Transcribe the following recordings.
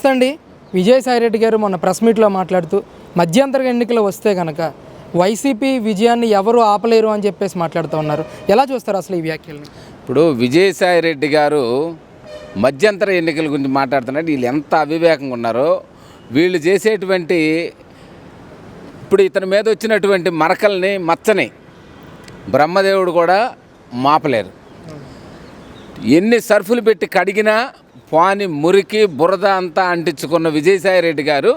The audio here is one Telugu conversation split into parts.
నమస్తే అండి. విజయసాయిరెడ్డి గారు మొన్న ప్రెస్ మీట్లో మాట్లాడుతూ మధ్యంతర ఎన్నికలు వస్తే కనుక వైసీపీ విజయాన్ని ఎవరు ఆపలేరు అని చెప్పేసి మాట్లాడుతూ ఉన్నారు. ఎలా చూస్తారు అసలు ఈ వ్యాఖ్యల్ని? ఇప్పుడు విజయసాయిరెడ్డి గారు మధ్యంతర ఎన్నికల గురించి మాట్లాడుతున్నారు. వీళ్ళు ఎంత అవివేకంగా ఉన్నారో, వీళ్ళు చేసేటువంటి ఇప్పుడు ఇతని మీద వచ్చినటువంటి మరకల్ని మచ్చని బ్రహ్మదేవుడు కూడా మాపలేరు. ఎన్ని సర్ఫులు పెట్టి కడిగినా పాని మురికి బురద అంతా అంటించుకున్న విజయసాయిరెడ్డి గారు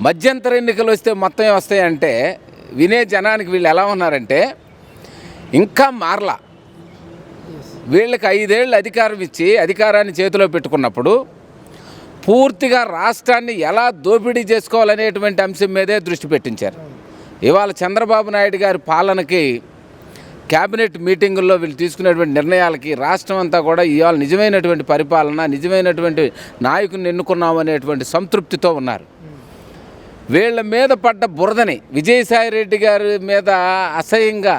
మధ్యంతర ఎన్నికలు వస్తే మొత్తం వస్తాయంటే వినే జనానికి వీళ్ళు ఎలా ఉన్నారంటే ఇంకా మారలా. వీళ్ళకి 5 ఏళ్ళు అధికారం ఇచ్చి అధికారాన్ని చేతిలో పెట్టుకున్నప్పుడు పూర్తిగా రాష్ట్రాన్ని ఎలా దోపిడీ చేసుకోవాలనేటువంటి అంశం మీదే దృష్టి పెట్టించారు. ఇవాళ చంద్రబాబు నాయుడు గారి పాలనకి క్యాబినెట్ మీటింగుల్లో వీళ్ళు తీసుకునేటువంటి నిర్ణయాలకి రాష్ట్రం అంతా కూడా ఇవాళ నిజమైనటువంటి పరిపాలన, నిజమైనటువంటి నాయకుని ఎన్నుకున్నాం అనేటువంటి సంతృప్తితో ఉన్నారు. వీళ్ళ మీద పడ్డ బురదని విజయసాయిరెడ్డి గారి మీద అసహ్యంగా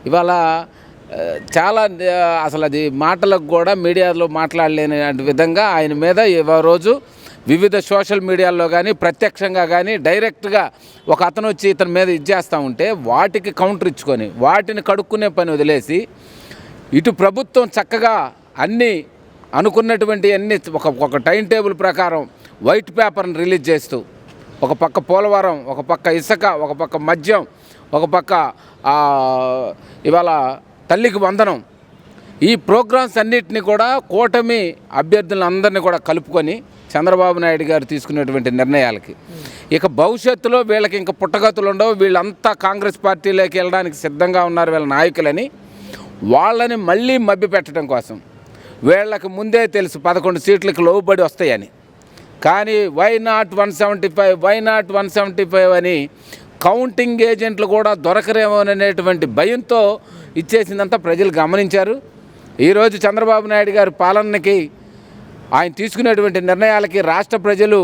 ఇవాళ చాలా అసలు అది మాటలకు కూడా మీడియాలో మాట్లాడలేని విధంగా ఆయన మీద రోజు వివిధ సోషల్ మీడియాల్లో కానీ ప్రత్యక్షంగా కానీ డైరెక్ట్గా ఒక అతను వచ్చి ఇతని మీద ఇచ్చేస్తూ ఉంటే వాటికి కౌంటర్ ఇచ్చుకొని వాటిని కడుక్కునే పని వదిలేసి ఇటు ప్రభుత్వం చక్కగా అన్నీ అనుకున్నటువంటి అన్ని ఒక టైం టేబుల్ ప్రకారం వైట్ పేపర్ని రిలీజ్ చేస్తూ ఒక పక్క పోలవరం, ఒక పక్క ఇసుక, ఒక పక్క మద్యం, ఒక పక్క ఇవాళ తల్లికి వందనం, ఈ ప్రోగ్రామ్స్ అన్నిటిని కూడా కూటమి అభ్యర్థులందరినీ కూడా కలుపుకొని చంద్రబాబు నాయుడు గారు తీసుకునేటువంటి నిర్ణయాలకి ఇక భవిష్యత్తులో వీళ్ళకి ఇంకా పుట్టగతులు ఉండవు, వీళ్ళంతా కాంగ్రెస్ పార్టీలోకి వెళ్ళడానికి సిద్ధంగా ఉన్నారు వీళ్ళ నాయకులని, వాళ్ళని మళ్ళీ మభ్యపెట్టడం కోసం వీళ్ళకి ముందే తెలుసు 11 సీట్లకు లోబడి వస్తాయని. కానీ వై నాట్ 175 అని కౌంటింగ్ ఏజెంట్లు కూడా దొరకరేమోననేటువంటి భయంతో ఇచ్చేసిందంతా ప్రజలు గమనించారు. ఈరోజు చంద్రబాబు నాయుడు గారి పాలనకి ఆయన తీసుకునేటువంటి నిర్ణయాలకి రాష్ట్ర ప్రజలు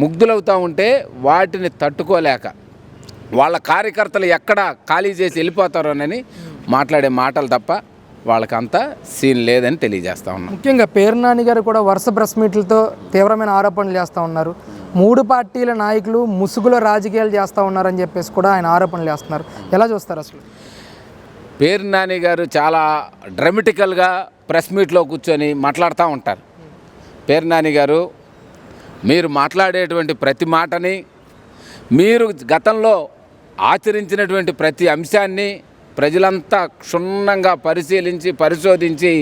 ముగ్ధులవుతూ ఉంటే వాటిని తట్టుకోలేక వాళ్ళ కార్యకర్తలు ఎక్కడ ఖాళీ చేసి వెళ్ళిపోతారోనని మాట్లాడే మాటలు తప్ప వాళ్ళకంతా సీన్ లేదని తెలియజేస్తూ ఉన్నాం. ముఖ్యంగా పేరు నాని గారు కూడా వరుస ప్రెస్ మీట్లతో తీవ్రమైన ఆరోపణలు చేస్తూ ఉన్నారు. 3 పార్టీల నాయకులు ముసుగులో రాజకీయాలు చేస్తూ ఉన్నారని చెప్పేసి కూడా ఆయన ఆరోపణలు చేస్తున్నారు. ఎలా చూస్తారు అసలు? పేరు నాని గారు చాలా డ్రామాటికల్గా ప్రెస్ మీట్లో కూర్చొని మాట్లాడుతూ ఉంటారు. పేరు నాని గారు, మీరు మాట్లాడేటువంటి ప్రతి మాటని, మీరు గతంలో ఆచరించినటువంటి ప్రతి అంశాన్ని ప్రజలంతా క్షుణ్ణంగా పరిశోధించి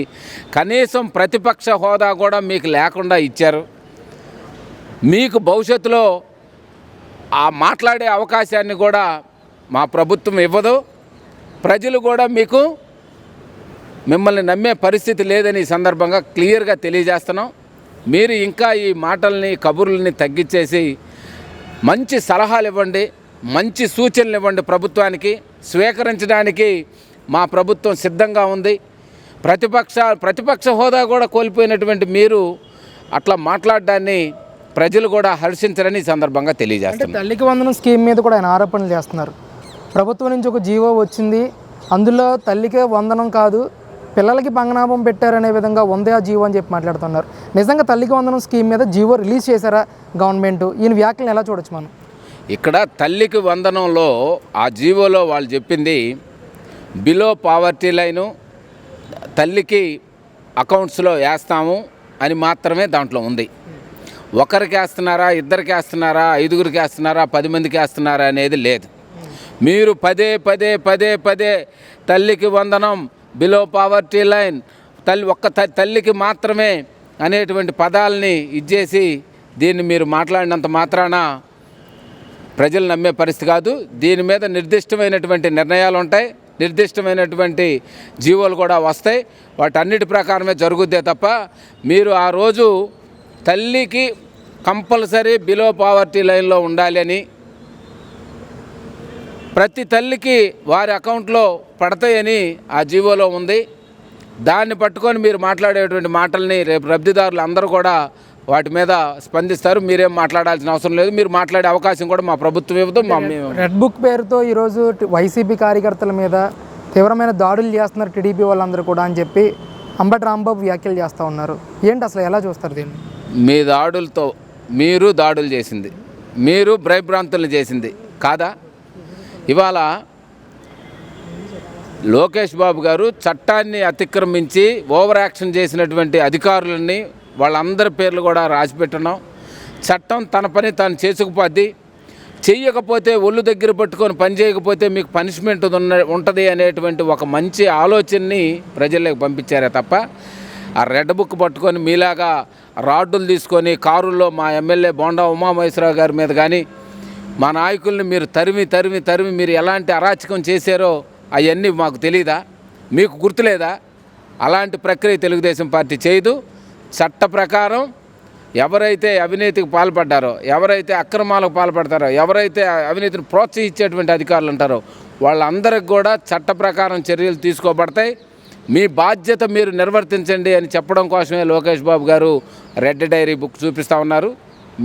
కనీసం ప్రతిపక్ష హోదా కూడా మీకు లేకుండా ఇచ్చారు. మీకు భవిష్యత్తులో ఆ మాట్లాడే అవకాశాన్ని కూడా మా ప్రభుత్వం ఇవ్వదు. ప్రజలు కూడా మిమ్మల్ని నమ్మే పరిస్థితి లేదని ఈ సందర్భంగా క్లియర్గా తెలియజేస్తున్నాం. మీరు ఇంకా ఈ మాటల్ని కబుర్లని తగ్గించేసి మంచి సలహాలు ఇవ్వండి, మంచి సూచనలు ఇవ్వండి. ప్రభుత్వానికి స్వీకరించడానికి మా ప్రభుత్వం సిద్ధంగా ఉంది. ప్రతిపక్ష హోదా కూడా కోల్పోయినటువంటి మీరు అట్లా మాట్లాడడాన్ని ప్రజలు కూడా హర్షించరని ఈ సందర్భంగా తెలియజేస్తారు. తల్లికి వందనం స్కీమ్ మీద కూడా ఆయన ఆరోపణలు చేస్తున్నారు. ప్రభుత్వం నుంచి ఒక జీవో వచ్చింది, అందులో తల్లికే వందనం కాదు పిల్లలకి పంగనామం పెట్టారనే విధంగా ఉందే ఆ జీవో అని చెప్పి మాట్లాడుతున్నారు. నిజంగా తల్లికి వందనం స్కీమ్ మీద జీవో రిలీజ్ చేశారా గవర్నమెంట్? ఈయన వ్యాఖ్యలను ఎలా చూడొచ్చు మనం? ఇక్కడ తల్లికి వందనంలో ఆ జీవోలో వాళ్ళు చెప్పింది బిలో పావర్టీ లైను తల్లికి అకౌంట్స్లో వేస్తాము అని మాత్రమే దాంట్లో ఉంది. ఒకరికి వేస్తున్నారా, ఇద్దరికి వేస్తున్నారా, 5గురికి వేస్తున్నారా, 10 మందికి వేస్తున్నారా అనేది లేదు. మీరు పదే తల్లికి వందనం, బిలో పావర్టీ లైన్, తల్లికి మాత్రమే అనేటువంటి పదాలని ఇచ్చేసి దీన్ని మీరు మాట్లాడినంత మాత్రాన ప్రజలు నమ్మే పరిస్థితి కాదు. దీని మీద నిర్దిష్టమైనటువంటి నిర్ణయాలు ఉంటాయి, నిర్దిష్టమైనటువంటి జీవోలు కూడా వస్తాయి. వాటన్నిటి ప్రకారమే జరుగుద్దే తప్ప మీరు ఆ రోజు తల్లికి కంపల్సరీ బిలో పావర్టీ లైన్లో ఉండాలి అని, ప్రతి తల్లికి వారి అకౌంట్లో పడతాయని ఆ జీవోలో ఉంది. దాన్ని పట్టుకొని మీరు మాట్లాడేటువంటి మాటల్ని రేపు లబ్ధిదారులు అందరూ కూడా వాటి మీద స్పందిస్తారు. మీరేం మాట్లాడాల్సిన అవసరం లేదు. మీరు మాట్లాడే అవకాశం కూడా మా ప్రభుత్వం ఇవ్వదు. రెడ్ బుక్ పేరుతో ఈరోజు వైసీపీ కార్యకర్తల మీద తీవ్రమైన దాడులు చేస్తున్నారు టీడీపీ వాళ్ళందరూ కూడా అని చెప్పి అంబటి రాంబాబు వ్యాఖ్యలు చేస్తూ ఉన్నారు. ఏంటి అసలు ఎలా చూస్తారు దీన్ని? మీ దాడులతో మీరు దాడులు చేసింది, మీరు భయభ్రాంతులు చేసింది కాదా? ఇవాళ లోకేష్ బాబు గారు చట్టాన్ని అతిక్రమించి ఓవర్ యాక్షన్ చేసినటువంటి అధికారులని వాళ్ళందరి పేర్లు కూడా రాసిపెట్టున్నాం. చట్టం తన పని తాను చేసుకుపోద్ది. చెయ్యకపోతే ఒళ్ళు దగ్గర పట్టుకొని పని చేయకపోతే మీకు పనిష్మెంట్ ఉంటుంది అనేటువంటి ఒక మంచి ఆలోచనని ప్రజల్లోకి పంపించారే తప్ప ఆ రెడ్ బుక్ పట్టుకొని మీలాగా రాడ్డులు తీసుకొని కారుల్లో మా ఎమ్మెల్యే బోండా ఉమామహేశ్వరరావు గారి మీద కానీ మా నాయకుల్ని మీరు తరిమి మీరు ఎలాంటి అరాచకం చేశారో అవన్నీ మాకు తెలీదా? మీకు గుర్తులేదా? అలాంటి ప్రక్రియ తెలుగుదేశం పార్టీ చేయదు. చట్ట ప్రకారం ఎవరైతే అవినీతికి పాల్పడ్డారో, ఎవరైతే అక్రమాలకు పాల్పడతారో, ఎవరైతే అవినీతిని ప్రోత్సహించేటువంటి అధికారులు ఉంటారో వాళ్ళందరికి కూడా చట్ట ప్రకారం చర్యలు తీసుకోబడతాయి. మీ బాధ్యత మీరు నిర్వర్తించండి అని చెప్పడం కోసమే లోకేష్ బాబు గారు రెడ్ డైరీ బుక్ చూపిస్తూ ఉన్నారు.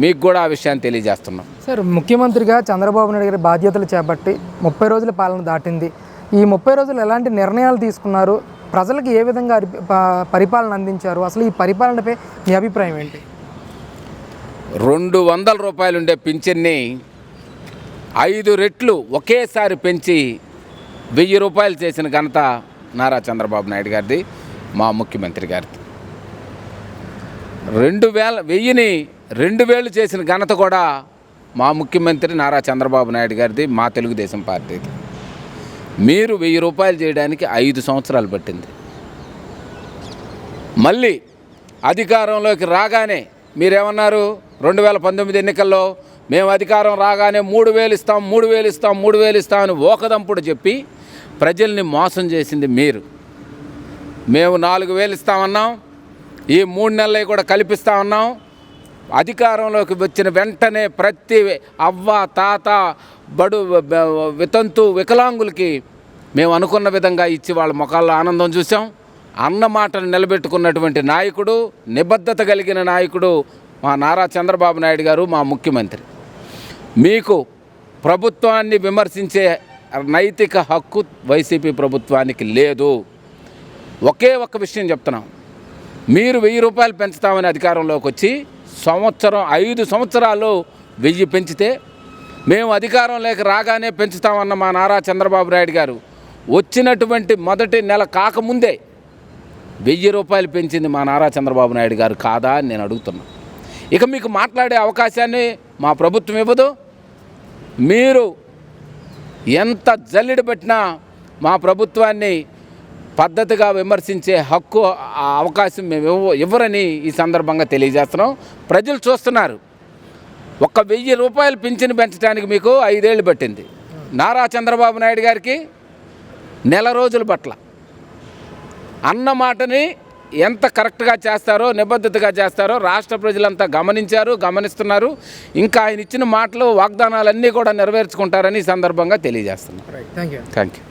మీకు కూడా ఆ విషయాన్ని తెలియజేస్తున్నాం. సార్, ముఖ్యమంత్రిగా చంద్రబాబు నాయుడు గారి బాధ్యతలు చేపట్టి 30 రోజుల పాలన దాటింది. ఈ 30 రోజులు ఎలాంటి నిర్ణయాలు తీసుకున్నారు? ప్రజలకు ఏ విధంగా పరిపాలన అందించారు? అసలు ఈ పరిపాలనపై మీ అభిప్రాయం ఏంటి? 200 రూపాయలు ఉండే పింఛన్ని 5 రెట్లు ఒకేసారి పెంచి 1000 రూపాయలు చేసిన ఘనత నారా చంద్రబాబు నాయుడు గారిది, మా ముఖ్యమంత్రి గారిది. 1000ని 2000 చేసిన ఘనత కూడా మా ముఖ్యమంత్రి నారా చంద్రబాబు నాయుడు గారిది, మా తెలుగుదేశం పార్టీది. మీరు 1000 రూపాయలు చేయడానికి 5 సంవత్సరాలు పట్టింది. మళ్ళీ అధికారంలోకి రాగానే మీరేమన్నారు? 2019 ఎన్నికల్లో మేము అధికారం రాగానే 3000 ఇస్తాం అని ఓకదంపుడు చెప్పి ప్రజల్ని మోసం చేసింది మీరు. మేము 4000 ఇస్తామన్నాం, ఈ 3 నెలలు కూడా కల్పిస్తామన్నాం. అధికారంలోకి వచ్చిన వెంటనే ప్రతి అవ్వ తాత బడు వితంతు వికలాంగులకి మేము అనుకున్న విధంగా ఇచ్చి వాళ్ళ ముఖాల్లో ఆనందం చూసాం. అన్న మాటను నిలబెట్టుకున్నటువంటి నాయకుడు, నిబద్ధత కలిగిన నాయకుడు మా నారా చంద్రబాబు నాయుడు గారు, మా ముఖ్యమంత్రి. మీకు ప్రభుత్వాన్ని విమర్శించే నైతిక హక్కు వైసీపీ ప్రభుత్వానికి లేదు. ఒకే ఒక్క విషయం చెప్తున్నాం. మీరు 1000 రూపాయలు పెంచుతామని అధికారంలోకి వచ్చి 5 సంవత్సరాలు 1000 పెంచితే, మేము అధికారంలోకి రాగానే పెంచుతామన్న మా నారా చంద్రబాబు నాయుడు గారు వచ్చినటువంటి మొదటి నెల కాకముందే 1000 రూపాయలు పెంచింది మా నారా చంద్రబాబు నాయుడు గారు కాదా అని నేను అడుగుతున్నా. ఇక మీకు మాట్లాడే అవకాశాన్ని మా ప్రభుత్వం ఇవ్వదు. మీరు ఎంత జల్లెడ పెట్టినా మా ప్రభుత్వాన్ని పద్ధతిగా విమర్శించే హక్కు, ఆ అవకాశం మేము ఇవ్వరని ఈ సందర్భంగా తెలియజేస్తున్నాం. ప్రజలు చూస్తున్నారు. 1000 రూపాయలు పింఛను పెంచడానికి మీకు 5 ఏళ్ళు పట్టింది. నారా చంద్రబాబు నాయుడు గారికి నెల రోజుల పట్ల అన్న మాటని ఎంత కరెక్ట్గా చేస్తారో, నిబద్ధతగా చేస్తారో రాష్ట్ర ప్రజలంతా గమనిస్తున్నారు. ఇంకా ఆయన ఇచ్చిన మాటలు, వాగ్దానాలన్నీ కూడా నెరవేర్చుకుంటారని ఈ సందర్భంగా తెలియజేస్తున్నారు. Thank you.